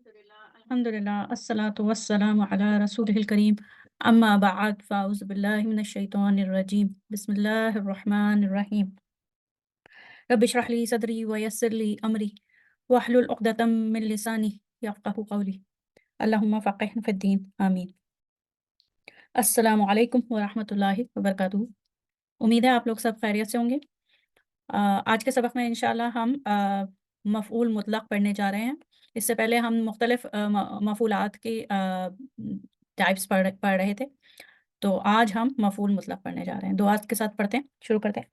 अल्हम्दुलिल्लाह अस्सलातु वस्सलामु अला रसूलिल करीम अम्मा बाद फ़ाऊज़ु बिल्लाहि मिनश शैतानिर रजीम बिस्मिल्लाहिर रहमानिर रहीम रब्बि इश्रह ली सदरी व यस्सिर ली अमरी वहलुल उक़दतम मिन लिसानी यफ़क़हू क़ौली अल्लाहुम्मा फ़क़िहना फ़िद्दीन आमीन। अस्सलामु अलैकुम व रहमतुल्लाहि व बरकातुहू। उम्मीद है आप लोग सब खैरियत से होंगे। आज के सबक में इंशाअल्लाह हम मफ़ऊल मुतलक़ पढ़ने जा रहे हैं। इससे पहले हम मुख्तलिफ़ मफ़ऊलात की टाइप्स पढ़ रहे थे। तो आज हम मफ़ऊल मुतलक़ पढ़ने जा रहे हैं। दुआ के साथ पढ़ते हैं, शुरू करते हैं।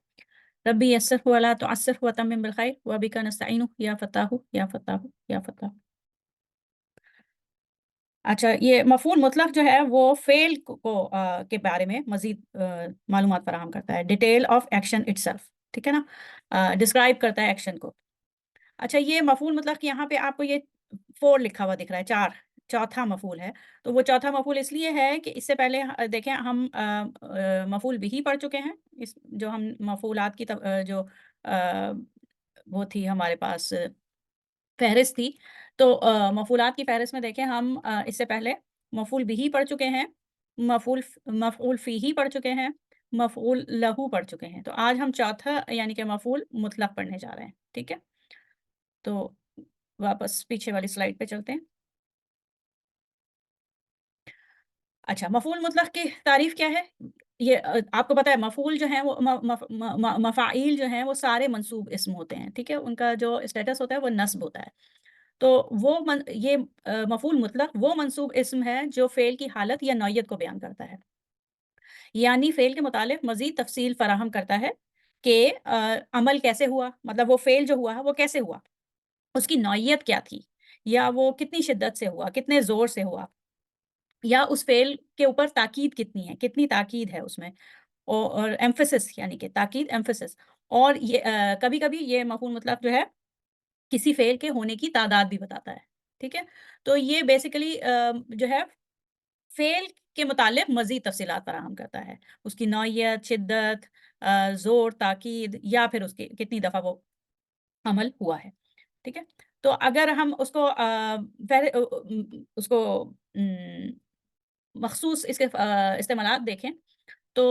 रब्बी यस्सिर व ला तुअस्सिर व तम्मिम बिल खैर व बिका नस्तईनु या फ़त्ताहु या फ़त्ताहु या फ़त्ताहु। अच्छा, ये मफ़ऊल मुतलक़ जो है वो फ़ेल के बारे में मज़ीद मालूमात फ़राहम करता है। डिटेल ऑफ एक्शन इटसेल्फ, ठीक है ना? डिस्क्राइब करता है एक्शन को। अच्छा, ये मफ़ऊल मुतलक़ यहाँ पे आपको ये 4 लिखा हुआ दिख रहा है, 4, चौथा मफ़ऊल है। तो वो चौथा मफ़ऊल इसलिए है कि इससे पहले देखें हम मफ़ऊल बिही पढ़ चुके हैं। इस जो हम मफ़ऊलात की जो वो थी हमारे पास फ़हरिस्त थी। तो मफ़ऊलात की फ़हरिस्त में देखें हम इससे पहले मफ़ऊल बिही पढ़ चुके हैं, मफ़ऊल फ़ीही पढ़ चुके हैं, मफ़ऊल लहू पढ़ चुके हैं। तो आज हम चौथा यानी कि मफ़ऊल मुतलक़ पढ़ने जा रहे हैं, ठीक है? तो वापस पीछे वाली स्लाइड पे चलते हैं। अच्छा, मफ़ऊल मुतलक़ की तारीफ़ क्या है? ये आपको पता है मफ़ऊल जो है वो मफ़ाइल जो हैं वो सारे मंसूब इस्म होते हैं, ठीक है? उनका जो स्टेटस होता है वो नस्ब होता है। तो वो ये मफ़ऊल मुतलक़ वो मंसूब इस्म है जो फ़ेल की हालत या नौइयत को बयान करता है। यानी फ़ेल के मुतालिक़ मज़ीद तफ़सील फ़राहम करता है कि अमल कैसे हुआ? मतलब वो फ़ेल जो हुआ है वो कैसे हुआ? उसकी नौइयत क्या थी? या वो कितनी शिद्दत से हुआ? कितने ज़ोर से हुआ? या उस फ़ेल के ऊपर ताकीद कितनी है? कितनी ताकीद है उसमें? और एम्फसिस यानी कि ताकीद एम्फसिस। और ये कभी-कभी ये मफ़ऊल मुतलक़ जो है किसी फ़ेल के होने की तादाद भी बताता है, ठीक है? तो ये बेसिकली जो है फ़ेल के मुतालिक़ मज़ीद तफ़सीलात फ़राहम करता है। उसकी नौइयत, शिद्दत, ज़ोर, ताकीद या फिर उसकी कितनी दफ़ा वो अमल हुआ है, ठीक है? तो अगर हम उसको उसको मख़सूस इसके इस्तेमालात देखें तो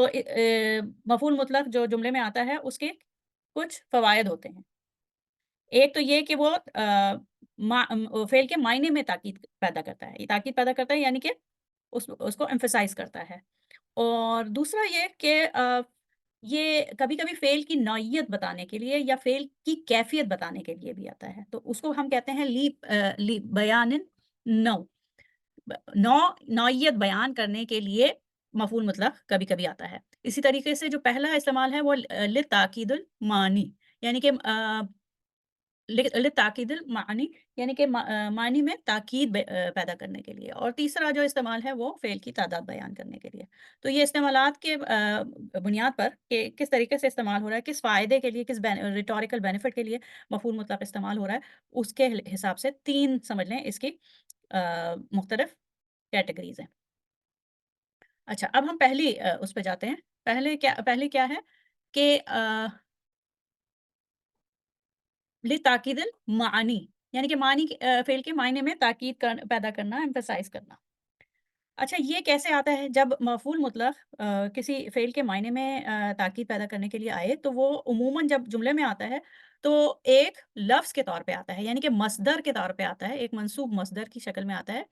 मफ़ऊल मुतलक़ जो जुमले में आता है उसके कुछ फ़वाइद होते हैं। एक तो ये कि वो फ़ेल के मायने में ताकीद पैदा करता है। ये ताकीद पैदा करता है यानी कि उसको एम्फसाइज़ करता है। और दूसरा ये कि ये कभी-कभी फ़ेल की नौइयत बताने के लिए या फ़ेल की कैफ़ियत बताने के लिए भी आता है। तो उसको हम कहते हैं बयानिन नौ। नौइयत बयान करने के लिए मफ़ऊल मुतलक़ कभी-कभी आता है। इसी तरीके से जो पहला इस्तेमाल है वो लिताकीदुल मानी यानी कि लिताकीदुल मानी यानी कि मानी में ताकीद पैदा करने के लिए। और तीसरा जो इस्तेमाल है वो फ़ेल की तादाद बयान करने के लिए। तो ये इस्तेमालात के बुनियाद पर कि किस तरीके से इस्तेमाल हो रहा है, किस फ़ायदे के लिए, किस रिटोरिकल बेनिफिट के लिए मफ़ऊल मुतलक़ इस्तेमाल हो रहा है, उसके हिसाब से 3 समझ लें इसकी मुख्तलिफ कैटेगरीज़ हैं। अच्छा, अब हम पहली उस पे जाते हैं। पहली क्या है कि लिताकीदिल मानी यानी कि मानी फ़ेल के मायने में ताकीद पैदा करना, एम्फसाइज़ करना। अच्छा, ये कैसे आता है? जब मफ़ऊल मुतलक़ किसी फ़ेल के मायने में ताकीद पैदा करने के लिए आए, तो वो उमूमन जब जुमले में आता है, तो एक लफ़्ज़ के तौर पे आता है, यानी कि मस्दर के तौर पे आता है, एक मंसूब मस्दर की शक्ल में आता है।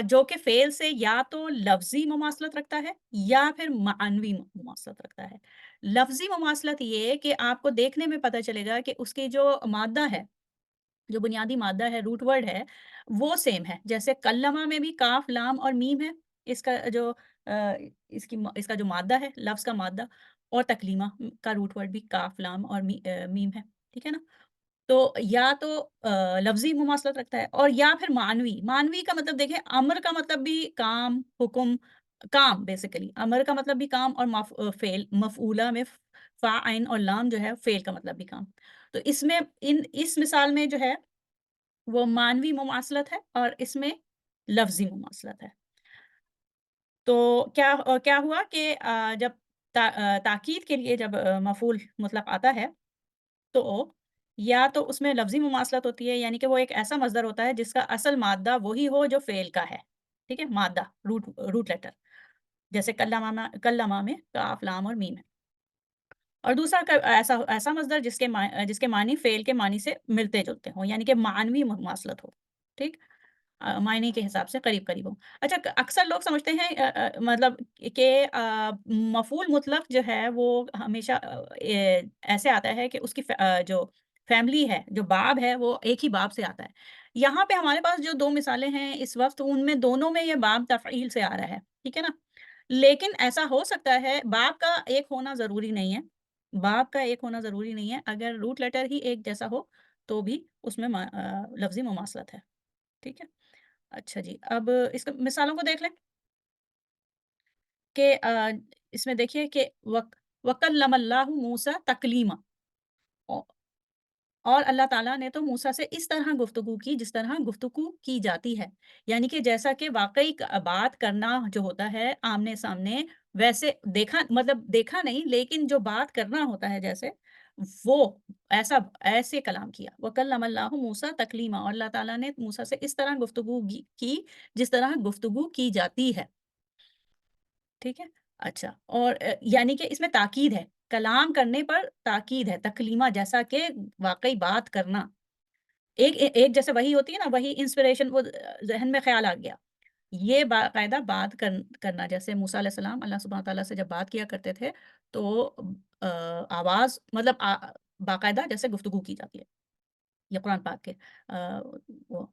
जो कि फ़ेल से या तो लफ़्ज़ी मुमासलत रखता है या फिर मानवी मुमासलत रखता है। लफ़्ज़ी मुमासलत ये कि आपको देखने में पता चलेगा कि उसकी जो मादा है, जो बुनियादी मादा है, रूट वर्ड है, वो सेम है। जैसे कल्लमा में भी काफ, लाम और मीम है। इसका जो इसका जो मादा है, लफ्ज़ का मादा, और तकलीमा का रूट वर्ड भी काफ, लाम और मीम है। ठीक है ना? तो या तो लफ्ज़ी मुमासलत रखता है और या फिर मानवी। मानवी का मतलब देखें, अम्र का मतलब भी काम, हुक्म, काम बेसिकली। अम्र का मतलब भी काम और फ़ेल, मफ़ऊला में फ़ा, ऐन और लाम जो है फ़ेल का मतलब भी काम। तो इसमें इस मिसाल में जो है वो मानवी मुमासलत है और इसमें लफ्ज़ी मुमासलत है। तो क्या हुआ कि जब ताकीद के लिए जब मफ़ऊल मुतलक़ आता है तो یا تو اس میں لفظی مماثلت ہوتی ہے، یعنی کہ وہ ایک ایسا مصدر ہوتا ہے جس کا اصل مادہ وہی ہو جو فعل کا ہے، ٹھیک ہے؟ مادہ، روٹ لیٹر، جیسے کلّمہ میں کاف، لام اور میم ہے۔ اور دوسرا ایسا ایسا مصدر جس کے معنی فعل کے معنی سے ملتے-جلتے ہوں، یعنی کہ معنوی مماثلت ہو، ٹھیک؟ معنی کے حساب سے قریب-قریب ہوں۔ اچھا اکثر لوگ سمجھتے ہیں مطلب کہ مفعول مطلق جو ہے وہ ہمیشہ ایسے آتا ہے کہ اس کی جو فیملی ہے، جو باب ہے وہ ایک ہی باب سے آتا ہے۔ یہاں پہ ہمارے پاس جو 2 مثالیں ہیں اس وقت ان میں دونوں میں یہ باب تفعیل سے آ رہا ہے، ٹھیک ہے نا؟ لیکن ایسا ہو سکتا ہے باب کا ایک ہونا ضروری نہیں ہے، باب کا ایک ہونا ضروری نہیں ہے، اگر روٹ لیٹر ہی ایک جیسا ہو تو بھی اس میں لفظی مماثلت ہے، ٹھیک ہے؟ اچھا جی، اب اس کو مثالوں کو دیکھ لیں کہ اس میں دیکھیے کہ وَكَلَّمَ اللّٰهُ موسیٰ تَكْلِیمًا او اور اللہ تعالیٰ نے تو موسیٰ سے اس طرح گفتگو کی جس طرح گفتگو کی جاتی ہے۔ یعنی کہ جیسا کہ واقعی بات کرنا جو ہوتا ہے آمنے-سامنے ویسے دیکھا مطلب دیکھا نہیں لیکن جو بات کرنا ہوتا ہے جیسے وہ ایسا ایسے کلام کیا۔ وَكَلَّمَ اللّٰهُ موسیٰ تَكْلِیمًا اور اللہ تعالیٰ نے موسیٰ سے اس طرح گفتگو کی جس طرح گفتگو کی جاتی ہے، ٹھیک ہے؟ اچھا اور یعنی کہ اس میں تاکید ہے، کلام کرنے پر تاکید ہے، تکلیمہ جیسا کہ واقعی بات کرنا۔ ایک جیسے وحی ہوتی ہے نا، وحی انسپریشن وہ ذہن میں خیال آ گیا۔ یہ باقاعدہ بات کرنا جیسے موسیٰ علیہ السلام اللہ سبحانہ تعالیٰ سے جب بات کیا کرتے تھے تو آواز مطلب باقاعدہ جیسے گفتگو کی جاتی ہے۔ یہ قرآن پاک کے وہ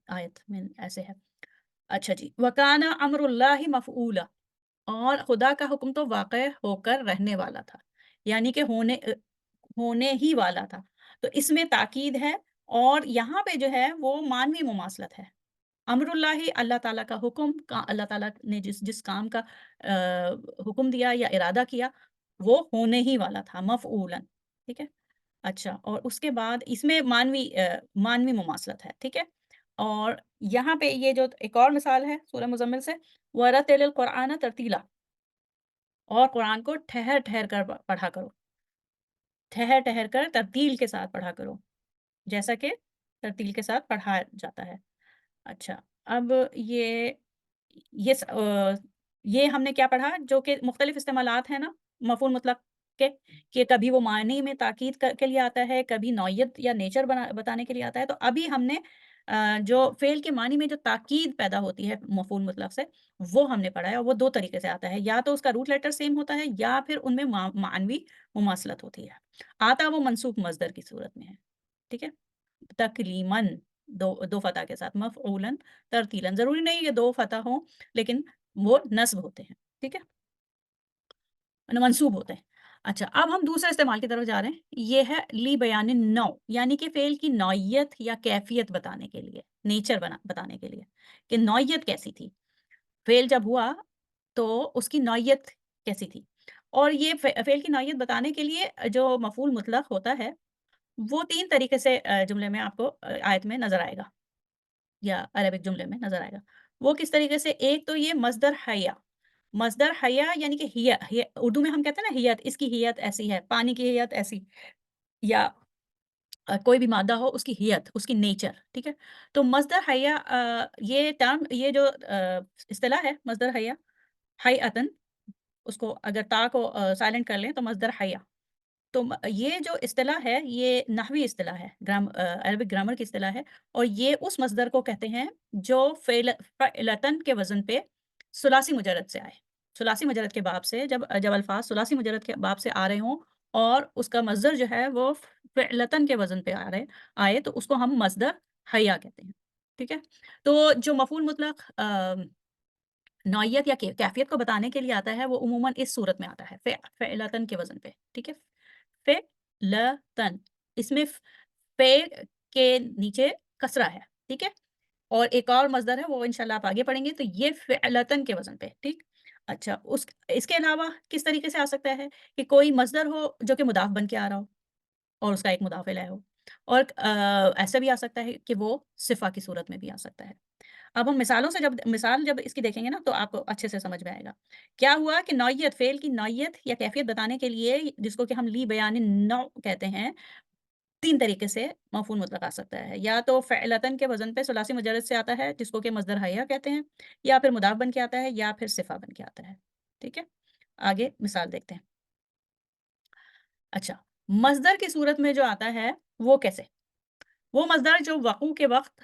آیت میں ایسے ہے۔ اچھا جی، وَكَانَ أَمْرُ اللّٰهِ مَفْعُولًا اور خدا کا حکم تو واقع ہو کر رہنے والا تھا، یعنی کہ ہونے ہی والا تھا۔ تو اس میں تاکید ہے اور یہاں پہ جو ہے وہ معنوی مماثلت ہے۔ امر اللہ اللہ تعالیٰ کا حکم کا اللہ تعالیٰ نے جس کام کا حکم دیا یا ارادہ کیا وہ ہونے ہی والا تھا مفعولاً، ٹھیک ہے؟ اچھا اور اس کے بعد اس میں معنوی مماثلت ہے، ٹھیک ہے؟ اور یہاں پہ یہ جو ایک اور مثال ہے سورہ مزمل سے وَرَتِّلِ الْقُرْآنَ ترتیلا اور قرآن کو ٹھہر ٹھہر کر پڑھا کرو، ٹھہر ٹھہر کر ترتیل کے ساتھ پڑھا کرو، جیسا کہ ترتیل کے ساتھ پڑھا جاتا ہے۔ اچھا، اب یہ س یہ ہم نے کیا پڑھا جو کہ مختلف استعمالات ہیں نا مفعول مطلق کے، کہ کبھی وہ معنی میں تاکید کے لیے آتا ہے، کبھی نوعیت یا نیچر بتانے کے لیے آتا ہے۔ تو ابھی ہم نے جو فعل کے معنی میں جو تاکید پیدا ہوتی ہے مفعول مطلق سے، وہ ہم نے پڑھا ہے اور وہ 2 طریقے سے آتا ہے، یا تو اس کا روٹ لیٹر سیم ہوتا ہے یا پھر ان میں معنوی مماثلت ہوتی ہے۔ آتا وہ منصوب مصدر کی صورت میں ہے، ٹھیک ہے؟ تکلیمًا 2 فتح کے ساتھ مفعولاً ترتیلاً ضروری نہیں یہ 2 فتح ہوں لیکن وہ نصب ہوتے ہیں، ٹھیک ہے؟ منصوب ہوتے ہیں۔ اچھا اب ہم دوسرے استعمال کی طرف جا رہے ہیں، یہ ہے لی بیان النوع یعنی کہ فعل کی نوعیت یا کیفیت بتانے کے لیے، نیچر بتانے کے لیے کہ نوعیت کیسی تھی؟ فعل جب ہوا تو اس کی نوعیت کیسی تھی؟ اور یہ فعل کی نوعیت بتانے کے لیے جو مفعول مطلق ہوتا ہے وہ 3 طریقے سے جملے میں آپ کو آیت میں نظر آئے گا یا عربک جملے میں نظر آئے گا۔ وہ کس طریقے سے ایک تو یہ مصدر حیا یعنی کہ ہی اردو میں ہم کہتے ہیں نا ہیت اس کی ہیت ایسی ہے، پانی کی ہیت ایسی یا کوئی بھی مادہ ہو اس کی ہیت، اس کی نیچر، ٹھیک ہے؟ تو مصدر حیا یہ ٹرم یہ جو اصطلاح ہے مصدر حیا حیاتن اس کو اگر تا کو سائلنٹ کر لیں تو مصدر حیا تو یہ جو اصطلاح ہے یہ نحوی اصطلاح ہے عربک گرامر کی اصطلاح ہے اور یہ اس مصدر کو کہتے ہیں جو فعلتن کے وزن پہ ثلاثی مجرد سے آئے ثلاثی مجرد کے باب سے جب الفاظ ثلاثی مجرد کے باب سے آ رہے ہوں اور اس کا مصدر جو ہے وہ فعلتن کے وزن پہ آئے تو اس کو ہم مصدر حیا کہتے ہیں، ٹھیک ہے؟ تو جو مفعول مطلق نوعیت یا کیفیت کو بتانے کے لیے آتا ہے وہ عموماً اس صورت میں آتا ہے فعلتن کے وزن پہ، ٹھیک ہے؟ فعلتن اس میں فے کے نیچے کسرہ ہے، ٹھیک ہے؟ اور ایک اور مصدر ہے وہ انشاءاللہ آپ آگے پڑھیں گے تو یہ فعلتن کے وزن پہ، ٹھیک؟ اچھا اس کے علاوہ کس طریقے سے آ سکتا ہے کہ کوئی مصدر ہو جو کہ مضاف بن کے آ رہا ہو اور اس کا ایک مضاف الیہ ہو اور ایسا بھی آ سکتا ہے کہ وہ صفہ کی صورت میں بھی آ سکتا ہے۔ اب ہم مثالوں سے جب اس کی دیکھیں گے نا تو آپ کو اچھے سے سمجھ میں آئے گا۔ کیا ہوا کہ نوعیت فعل کی نوعیت یا کیفیت بتانے کے لیے جس کو کہ ہم لی بیان النوع کہتے ہیں 3 طریقے سے مفعول مطلق آ سکتا ہے، یا تو فعلتن کے وزن پہ ثلاثی مجرد سے آتا ہے جس کو کہ مصدر حیا کہتے ہیں، یا پھر مضاف بن کے آتا ہے، یا پھر صفہ بن کے آتا ہے، ٹھیک ہے؟ آگے مثال دیکھتے ہیں۔ اچھا، مصدر کی صورت میں جو آتا ہے وہ کیسے؟ وہ مصدر جو وقوع کے وقت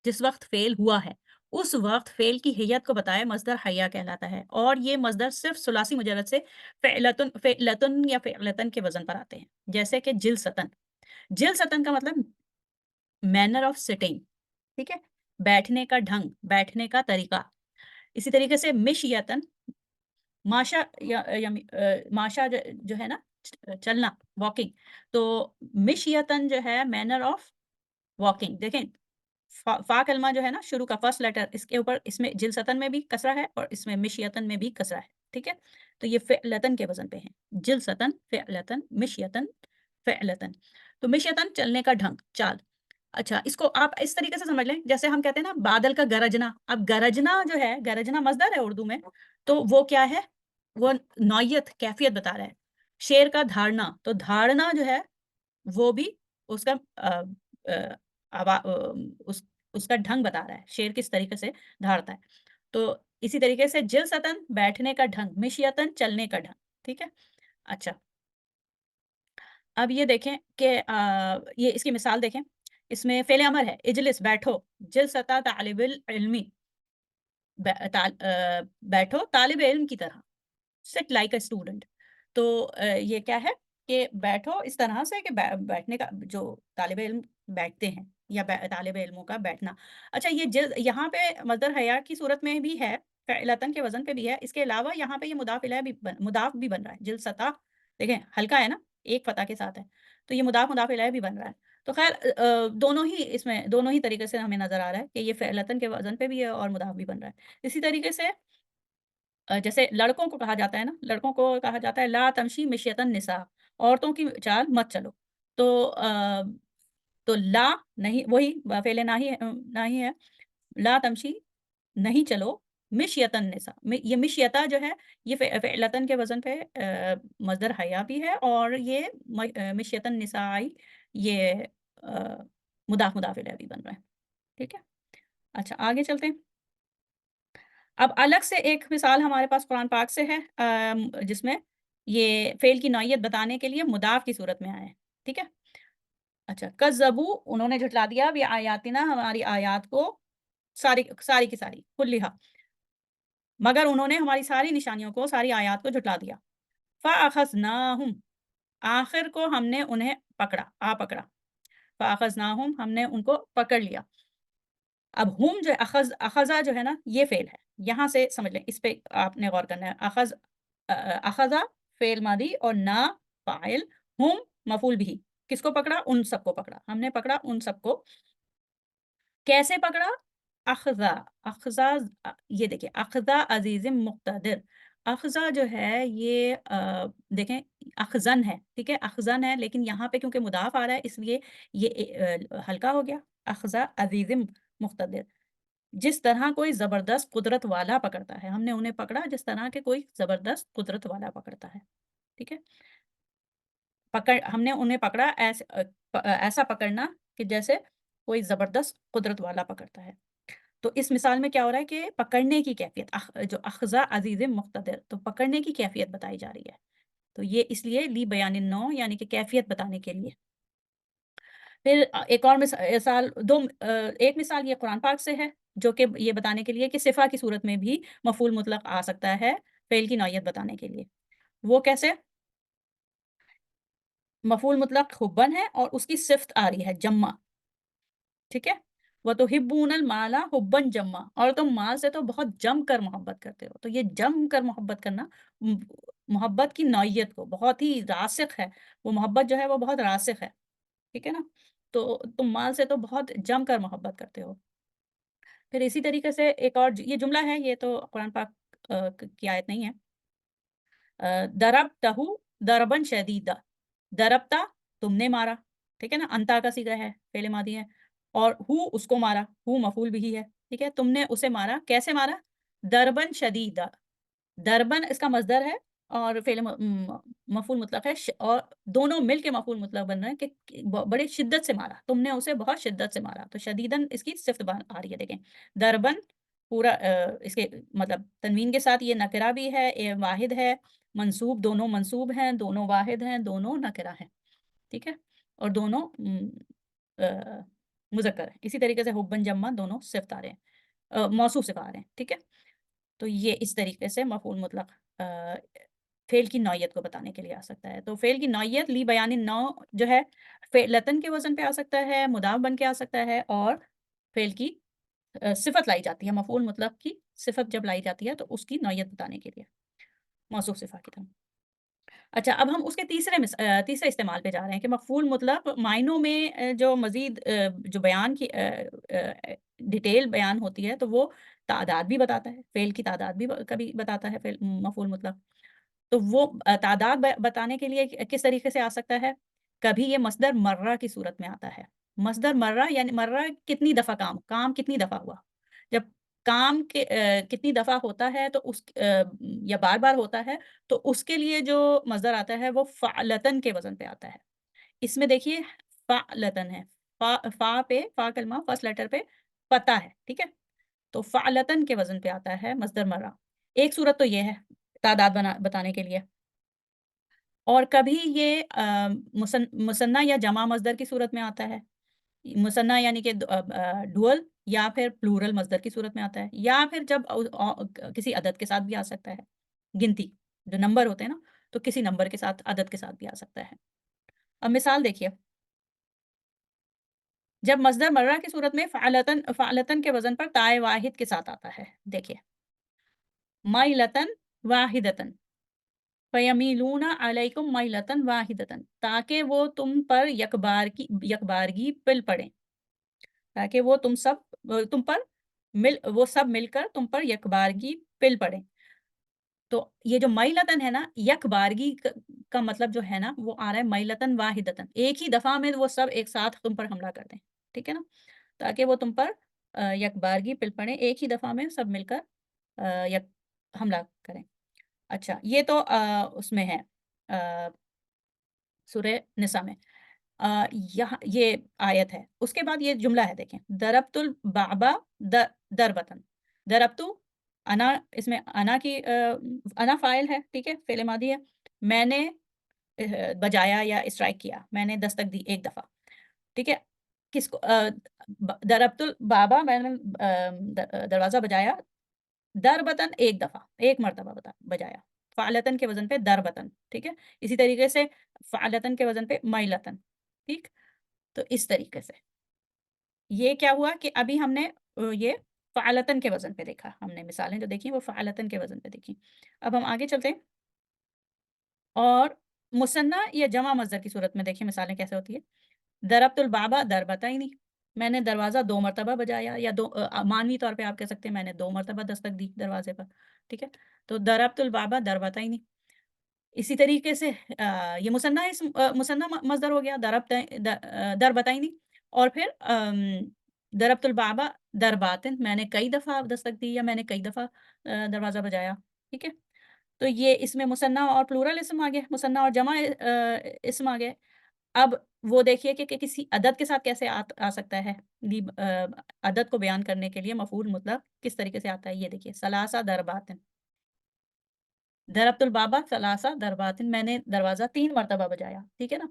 جس وقت فعل ہوا ہے اس وقت فعل کی ہیت کو بتائے مصدر حیا کہلاتا ہے، اور یہ مصدر صرف ثلاثی مجرد سے فعلتن یا فعلتن کے وزن پر آتے ہیں، جیسے کہ جلستن۔ جلستن کا مطلب مینر آف سٹنگ، ٹھیک ہے، بیٹھنے کا ڈھنگ، بیٹھنے کا طریقہ۔ اسی طریقے سے مشیتن، ماشا ماشا جو ہے نا چلنا، واکنگ، تو مشیتن جو ہے مینر آف واکنگ۔ دیکھیں فا کلمہ جو ہے نا شروع کا فرسٹ لیٹر، اس کے اوپر اس میں جلستن میں بھی کسرہ ہے اور اس میں مشیتن میں بھی کسرہ ہے، ٹھیک ہے؟ تو یہ فعلتن کے وزن پہ ہیں، جلستن، فعلتن، مشیتن، فعلتن۔ تو مشیتن چلنے کا ڈھنگ، چال۔ اچھا، اس کو آپ اس طریقے سے سمجھ لیں جیسے ہم کہتے ہیں نا بادل کا گرجنا۔ اب گرجنا جو ہے، گرجنا مصدر ہے اردو میں، تو وہ کیا ہے؟ وہ نوعیت، کیفیت بتا رہا ہے۔ شیر کا دھاڑنا، تو دھاڑنا جو ہے وہ بھی اس کا اس کا ڈھنگ بتا رہا ہے، شیر کس طریقے سے دھاڑتا ہے۔ تو اسی طریقے سے جلستن بیٹھنے کا ڈھنگ، مشیتن چلنے کا ڈھنگ، ٹھیک ہے؟ اچھا، اب یہ دیکھیں کہ یہ اس کی مثال دیکھیں، اس میں فعل امر ہے اجلس، بیٹھو، جلستا طالب العلمی، بیٹھو طالب علم کی طرح، سٹ لائک اے اسٹوڈنٹ۔ تو یہ کیا ہے کہ بیٹھو اس طرح سے کہ بیٹھنے کا جو طالب علم بیٹھتے ہیں، یا طالب علموں کا بیٹھنا۔ اچھا، یہ یہاں پہ مصدر حیا کی صورت میں بھی ہے، فعلتن کے وزن پہ بھی ہے، اس کے علاوہ یہاں پہ یہ مضاف الیہ بھی مضاف بھی بن رہا ہے، جلستا، دیکھیں ہلکا ہے نا، ایک فتح کے ساتھ ہے، تو یہ مضاف الیہ بھی بن رہا ہے۔ تو خیر دونوں ہی اس میں دونوں ہی طریقے سے ہمیں نظر آ رہا ہے کہ یہ فعلتن کے وزن پہ بھی ہے اور مضاف بھی بن رہا ہے۔ اسی طریقے سے جیسے لڑکوں کو کہا جاتا ہے نا، لڑکوں کو کہا جاتا ہے لا تمشی مشیتن نساء، عورتوں کی چال مت چلو۔ تو تو لا نہیں، وہی فعل ناہی ہے، لا تمشی نہیں چلو، مشیتن نساء، یہ مشیتا جو ہے یہ فعلتن کے وزن پہ مصدر حیا بھی ہے، اور یہ مشیتن نسائی یہ مضاف الیہ بھی بن رہا ہے، ٹھیک ہے؟ اچھا، آگے چلتے ہیں۔ اب الگ سے ایک مثال ہمارے پاس قرآن پاک سے ہے، جس میں یہ فعل کی نوعیت بتانے کے لیے مضاف کی صورت میں آیا ہے، ٹھیک ہے؟ اچھا، کذبو، انہوں نے جھٹلا دیا، بھی آیاتنا، ہماری آیات کو، ساری ساری کی ساری، کلھا، مگر انہوں نے ہماری ساری نشانیوں کو، ساری آیات کو جھٹلا دیا۔ فَأَخَذْنَاهُمْ، آخر کو ہم نے انہیں پکڑا، پکڑا، فَأَخَذْنَاهُمْ، ہم نے ان کو پکڑ لیا۔ اب ہم جو اخذا جو ہے نا یہ فعل ہے، یہاں سے سمجھ لیں، اس پہ آپ نے غور کرنا ہے۔ اخذا فعل ماضی اور نا فاعل، ہم مفعول بھی، کس کو پکڑا؟ ان سب کو پکڑا، ہم نے پکڑا ان سب کو۔ کیسے پکڑا؟ اخذا، اخذا، یہ دیکھیں اخذا عزیز مقتدر، اخذا جو ہے یہ دیکھیں اخذن ہے، ٹھیک ہے، اخذن ہے، لیکن یہاں پہ کیونکہ مضاف آ رہا ہے اس لیے یہ ہلکا ہو گیا، اخذا عزیز مقتدر، جس طرح کوئی زبردست قدرت والا پکڑتا ہے، ہم نے انہیں پکڑا جس طرح کے کوئی زبردست قدرت والا پکڑتا ہے، ٹھیک ہے؟ ہم نے انہیں پکڑا ایسا پکڑنا کہ جیسے کوئی زبردست قدرت والا پکڑتا ہے۔ تو اس مثال میں کیا ہو رہا ہے کہ پکڑنے کی کیفیت، جو اخذا عزیز مقتدر، تو پکڑنے کی کیفیت بتائی جا رہی ہے، تو یہ اس لیے لی بیان النوع، یعنی کہ کیفیت بتانے کے لیے۔ پھر ایک اور مثال، ایک مثال یہ قرآن پاک سے ہے جو کہ یہ بتانے کے لیے کہ صفہ کی صورت میں بھی مفعول مطلق آ سکتا ہے فعل کی نوعیت بتانے کے لیے۔ وہ کیسے؟ مفعول مطلق حبن ہے اور اس کی صفت آ رہی ہے جمع، ٹھیک ہے؟ وَتُحِبُّونَ الْمَالَ حُبًّا جَمًّا، اور تم مال سے تو بہت جم کر محبت کرتے ہو، تو یہ جم کر محبت کرنا محبت کی نوعیت کو بہت ہی راسخ ہے، وہ محبت جو ہے وہ بہت راسخ ہے، ٹھیک ہے نا؟ تو تم مال سے تو بہت جم کر محبت کرتے ہو۔ پھر اسی طریقے سے ایک اور یہ جملہ ہے، یہ تو قرآن پاک کی آیت نہیں ہے۔ ضربتہ ضربا شدیدا، ضربتا تم نے مارا، ٹھیک ہے نا، انتا کا صیغہ ہے، فعل ماضی ہے، اور ہو اس کو مارا، ہو مفعول بھی ہے، ٹھیک ہے، تم نے اسے مارا، کیسے مارا؟ ضربن شدیدا، ضربن اس کا مصدر ہے और फ़िल मफ़ऊल मुतलक़ है और दोनों मिल के मफ़ऊल मुतलक़ बन रहे हैं कि बड़े शिद्दत से मारा, तुमने उसे बहुत शिद्दत से मारा। तो शदीदन इसकी सिफ़्त आ रही है देखें। दरबन पूरा इसके मतलब तनवीन के साथ ये नकरा भी है, वाहिद है, मंसूब दोनों मंसूब हैं, दोनों वाहिद हैं, दोनों नकरा हैं, ठीक है? और दोनों अ, मुज़क्कर हैं। इसी तरीके से हुब्बन जम्मा दोनों सिफ़्त आ रहे हैं, मौसूफ़ सिफ़ा आ रहे हैं, ठीक है? तो ये इस तरीके से मफ़ऊल मुतलक़ अ, फ़ेल की नौइयत को बताने के लिए आ सकता है। तो फ़ेल की नौइयत ली बयानी नौ जो है फ़ेलतन के वज़न पे आ सकता है, मुदाफ़ बन के आ सकता है और फ़ेल की सिफ़त लाई जाती है, मफ़ऊल मुतलक़ की सिफ़त जब लाई जाती है तो उसकी नौइयत बताने के लिए, मौसूफ़ सिफ़ा की तरह। अच्छा, अब हम उसके तीसरे इस्तेमाल पे जा रहे हैं कि मफ़ऊल मुतलक़ मायनों में जो मज़ीद जो बयान की डिटेल बयान होती है, तो वो तादाद भी बताता है, फ़ेल की तादाद भी कभी बताता है मफ़ऊल मुतलक़। तो वो तादाद बताने के लिए किस तरीके से आ सकता है? कभी ये मसदर मर्रा की सूरत में आता है। मसदर मर्रा यानी मर्रा कितनी दफ़ा काम कितनी दफ़ा हुआ। जब काम के कितनी दफ़ा होता है तो या बार-बार होता है, तो उसके लिए जो मसदर आता है वो फ़अलतन के वज़न पे आता है। इसमें देखिए फ़अलतन है। फ़ा कलमा फर्स्ट लेटर पे पता है, ठीक है? तो फ़अलतन के वज़न पे आता है मसदर मर्रा। एक सूरत तो ये है, तादाद बताने के लिए। और कभी ये मुसन्ना या जमा मज़दर की सूरत में आता है। मुसन्ना यानी कि डुअल या फिर प्लूरल मज़दर की सूरत में आता है या फिर जब किसी अदद के साथ भी आ सकता है। गिनती, जो नंबर होते हैं ना, तो किसी नंबर के साथ, अदद के साथ भी आ सकता है। अब मिसाल देखिए, जब मज़दर मर्रा की सूरत में फ़अलतन के वज़न पर ताए वाहिद के साथ आता है। देखिए, मइलतन वाहिदतन। फयमीलूना अलैकुम माइलतन वाहिदतन ताकि वो तुम पर यकबारगी पिल पड़ें, ताकि तुम पर वो सब मिलकर तुम पर यकबारगी पिल पड़ें। तो ये जो माइलतन है ना, यकबारगी का मतलब जो है ना, वो आ रहा है माइलतन वाहिदतन। एक ही दफ़ा में वो सब एक साथ तुम पर हमला कर दें, ठीक है ना? ताकि वो तुम पर यकबारगी पिल पड़ें, एक ही दफ़ा में सब मिलकर यक हमला करें। अच्छा, ये तो उसमें है अ, सूरह निसा में। यहाँ ये आयत है। उसके बाद ये जुमला है देखें, दरब्तुल बाबा द दरबतन। दरब्तु अना इसमें अना फ़ाइल है, ठीक है? फ़िल मादी है। मैंने बजाया या स्ट्राइक किया, मैंने दस्तक दी एक दफ़ा, ठीक है? किसको दरब्तुल बाबा मैंने दरवाज़ा बजाया दरबतन एक दफ़ा, एक मर्तबा बजाया। फ़अलतन के वज़न पे दरबतन, ठीक है? इसी तरीके से फ़अलतन के वज़न पे मइलतन, ठीक? तो इस तरीके से। ये क्या हुआ कि अभी हमने ये फ़अलतन के वज़न पे देखा, हमने मिसालें जो देखी वो फ़अलतन के वज़न पे देखी। अब हम आगे चलते हैं और मुसन्ना या जमा मज़दर की सूरत में देखिए मिसालें कैसे होती है। दरब्तुल बाबा दरबतैनी मैंने दरवाज़ा 2 मरतबा बजाया या मानवी तौर पे आप कह सकते हैं मैंने 2 मरतबा दस्तक दी दरवाज़े पर, ठीक है? तो दरब्तुल बाबा दरबतैनी इसी तरीके से ये मुसन्ना मज़दर हो गया दरबतैनी और फिर दरब्तुल बाबा दरबातिन मैंने कई दफ़ा दस्तक दी या मैंने कई दफ़ा दरवाज़ा बजाया, ठीक है? तो ये इसमें मुसन्ना और प्लूरल इस्म आ गए, मुसन्ना और जमा इस्म आ गए। अब वो देखिए कि किसी अदद के साथ कैसे आ सकता है। अदद को बयान करने के लिए मफ़ऊल मुतलक़ किस तरीके से आता है ये देखिए, सलासा दरबातिन। दरब्तुल बाबा सलासा दरबातिन मैंने दरवाज़ा 3 मरतबा बजाया, ठीक है ना?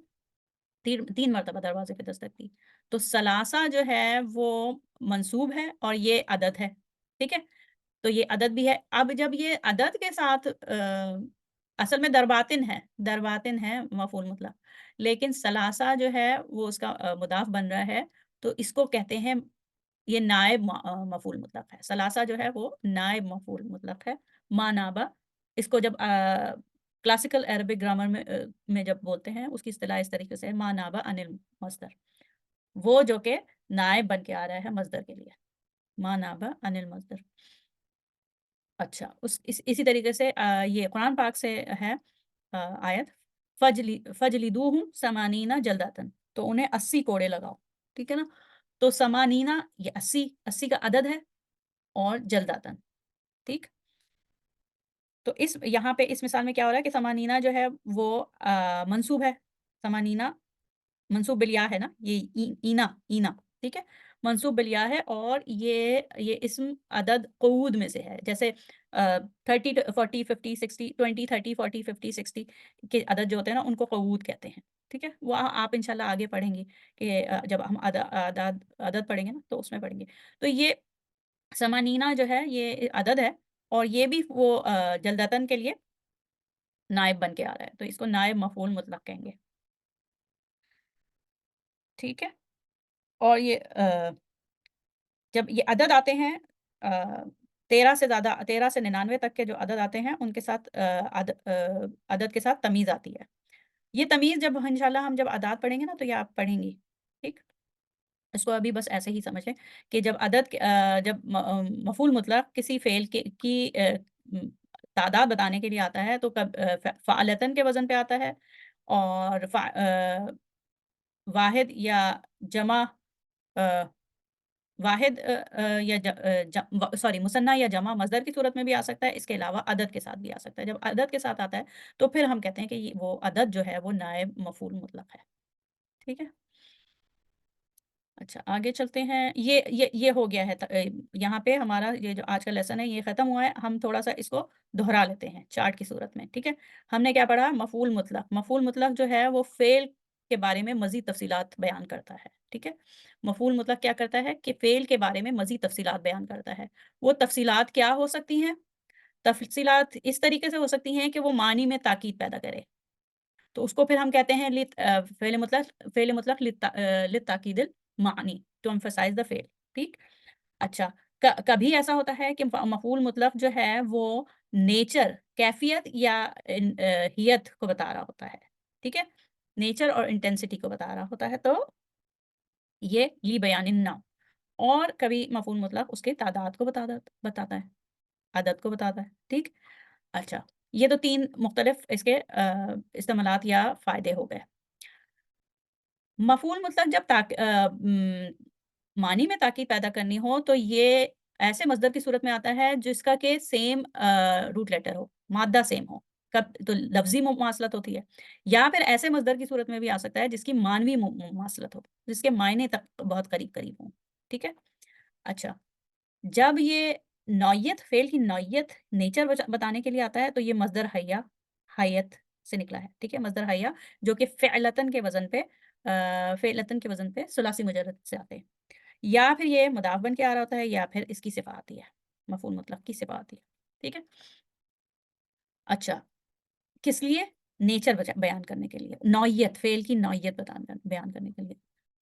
3 मरतबा दरवाज़े पे दस्तक दी। तो सलासा जो है वो मंसूब है और ये अदद है, ठीक है? तो ये अदद भी है। अब जब ये अदद के साथ असल में दरबातिन है मफ़ऊल मुतलक़। लेकिन सलासा जो है वो उसका मुदाफ़ बन रहा है, तो इसको कहते हैं ये मफ़ऊल मुतलक़ है। सलासा जो है वो नायब मफ़ऊल मुतलक़ है। मानाबा इसको जब क्लासिकल अरबिक ग्रामर में जब बोलते हैं उसकी इस्तिलाह इस तरीके से है मानाबा अनिल मस्दर। वो जो कि नायब बन के आ रहा है मस्दर के लिए। मानाबा अनिल मस्दर। अच्छा, इसी तरीके से ये कुरान पाक से है आयत फ़जलिदूहुम समानीना जल्दातन तो उन्हें 80 कोड़े लगाओ, ठीक है ना? तो समानीना ये 80 का अदद है और जल्दातन, ठीक? تو اس यहाँ पे इस मिसाल में क्या हो रहा है कि समानीना जो है वो मंसूब है। समानीना मंसूब बिल-या है ना, ये ईना ईना, ठीक है? मंसूब बिल-या है और ये इस्म अदद क़ुऊद में से है। जैसे 30 40 50 60 20 30 40 50 60 के अदद जो होते हैं ना, उनको क़ुऊद कहते हैं, ठीक है? वो आप इंशाल्लाह आगे पढ़ेंगी कि जब हम अदद पढ़ेंगे ना, तो उसमें पढ़ेंगे। तो ये समानीना जो है, ये अदद है और ये भी वो जल्दतन के लिए नायब बन के आ रहा है, तो इसको नायब मफ़ऊल मुतलक़ कहेंगे, ठीक है? और ये जब ये अदद आते हैं अ, 13 से ज़्यादा 13 से 99 तक के जो अदद आते हैं, उनके साथ अदद के साथ तमीज़ आती है। ये तमीज़ जब इंशाल्लाह हम जब अदाद पढ़ेंगे ना, तो ये आप पढ़ेंगी, ठीक? इसको अभी बस ऐसे ही समझ लें कि जब जब मफ़ऊल मुतलक़ किसी फ़ेल उम, तादाद बताने के लिए आता है, तो फ़अलतन के वज़न पे आता है और वाहिद या जमा अ वाहिद या सॉरी मुसन्ना या जमा मज़दर की सूरत में भी आ सकता है, इसके अलावा अदद के साथ भी आ सकता है। जब अदद के साथ आता है, तो फिर हम कहते हैं कि वो अदद जो है, वो नायब मफ़ऊल मुतलक़ है। ठीक है? अच्छा, आगे चलते हैं। ये हो गया है यहाँ पे हमारा ये जो आज का लेसन है, ये ख़त्म हुआ है। हम थोड़ा-सा इसको दोहरा लेते हैं चार्ट की सूरत में, ठीक है? हमने क्या पढ़ा? मफ़ऊल मुतलक़। मफ़ऊल मुतलक़ जो है, वो फ़ेल के बारे में मज़ीद तफ़सीलात बयान करता है, ठीक है? मफ़ऊल मुतलक़ क्या करता है कि फ़ेल के बारे में मज़ीद तफ़सीलात बयान करता है। वो तफ़सीलात क्या हो सकती हैं? तफ़सीलात इस तरीके से हो सकती हैं कि वो मानी में ताकीद पैदा करे। तो उसको फिर हम कहते हैं फ़ेल मुतलक़ लित्ताकीदिल मानी, टू एम्फसाइज़ द फ़ेल, ठीक? अच्छा, कभी ऐसा होता है कि मफ़ऊल मुतलक़ जो है वो नेचर, कैफ़ियत या हियत को बता रहा होता है, ठीक है? नेचर और इंटेंसिटी को बता रहा होता है, तो ये ली बयानिन नौ। और कभी मफ़ऊल मुतलक़ उसके तादाद को बताता है, अदद को बताता है, ठीक? अच्छा, ये तो 3 मुख्तलिफ़ इसके इस्तेमालात या फ़ायदे हो गए। मफ़ऊल मुतलक़ जब मानी में ताकीद पैदा करनी हो, तो ये ऐसे मज़दर की सूरत में आता है जिसका कि सेम रूट लेटर हो, मादा सेम हो। कब तो लफ़्ज़ी मुमासलत होती है, या फिर ऐसे मज़दर की सूरत में भी आ सकता है जिसकी मानवी मुमासलत हो, जिसके मायने तक बहुत करीब-करीब हों, ठीक है? अच्छा, जब ये नौइयत फ़ेल की नौइयत नेचर बताने के लिए आता है, तो ये मज़दर हय्या, हयत से निकला है, ठीक है? मज़दर हय्या जो कि फ़ेअलतन के वज़न पे सुलासी मुजर्रद से आते हैं। या फिर ये मुदाफ़ बन के आ रहा होता है, या फिर इसकी सिफ़ा आती है, मफ़ऊल मुतलक़ की सिफ़ा आती है, ठीक है? अच्छा, किस लिए? नेचर बयान करने के लिए, नौइयत, फ़ेल की नौइयत बयान करने के लिए।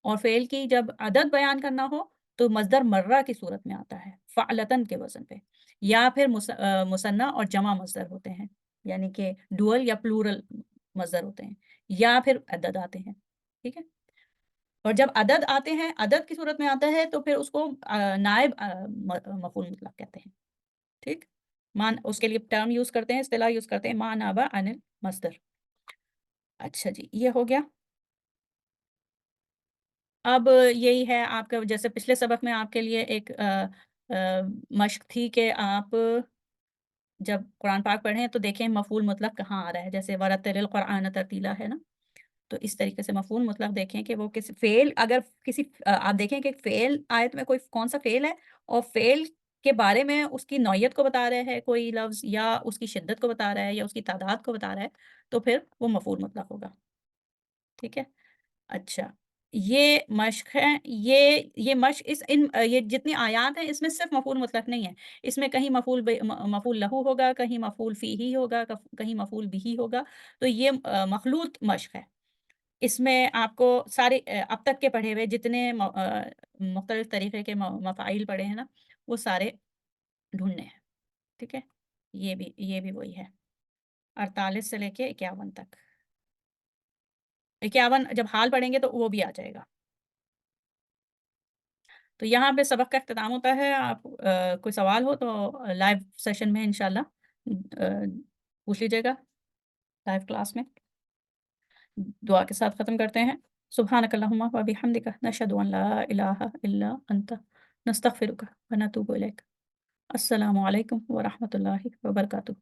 और फ़ेल की जब अदद बयान करना हो, तो मज़दर मर्रा की सूरत में आता है, फ़अलतन के वज़न पे, या फिर मुसन्ना और जमा मज़दर होते हैं, यानी कि डुअल या प्लूरल मज़दर होते हैं, या फिर अदद आते हैं, ठीक है? और जब अदद आते हैं, अदद की सूरत में आता है, तो फिर उसको नायब मफ़ऊल मुतलक़ कहते हैं, ठीक? उसके लिए टर्म यूज़ करते हैं, इस्तिलाह यूज़ करते हैं, मा नाबा अनिल मस्दर। अच्छा जी, ये हो गया। अब यही है आपका, जैसे पिछले सबक में आपके लिए एक मश्क थी कि आप जब कुरान पाक पढ़ें तो देखें मफ़ऊल मुतलक़ कहाँ आ रहा है। जैसे वरत्तिलिल क़ुरआन तरतीला है ना? तो इस तरीके से मफ़ऊल मुतलक़ देखें कि वो किस फ़ेल, अगर आप देखें कि फ़ेल आयत में कोई कौन-सा फ़ेल है और फ़ेल के बारे में उसकी नौइयत को बता रहा है कोई लफ़्ज़, या उसकी शिद्दत को बता रहा है, या उसकी तादाद को बता रहा है, तो फिर वो मफ़ऊल मुतलक़ होगा। ठीक है? अच्छा, ये मश्क है, ये मश्क ये जितनी आयात हैं, इसमें सिर्फ़ मफ़ऊल मुतलक़ नहीं है। इसमें कहीं मफ़ऊल लहू होगा, कहीं मफ़ऊल फ़ीही होगा, कहीं मफ़ऊल बिही होगा। तो ये मख़लूत मश्क है। इसमें आपको सारे अब तक के पढ़े हुए जितने मुख्तलिफ़ तरीक़े के मफ़ाइल पढ़े हैं ना, वो सारे ढूँढने हैं। ठीक है? ये भी वही है, 48 से लेके 51 तक। 51 जब हाल पढ़ेंगे तो वो भी आ जाएगा। तो यहाँ पे सबक का इख्तिताम होता है। आप कोई सवाल हो तो लाइव सेशन में इंशाल्लाह पूछ लीजिएगा, लाइव क्लास में। दुआ के साथ ख़त्म करते हैं। सुब्हानक अल्लाहुम्मा व बिहम्दिका नशहदु अन ला इलाहा इल्ला अंता नस्तगफिरुका व नतूबु इलैक। अस्सलामु अलैकुम व रहमतुल्लाहि व बरकातुहू।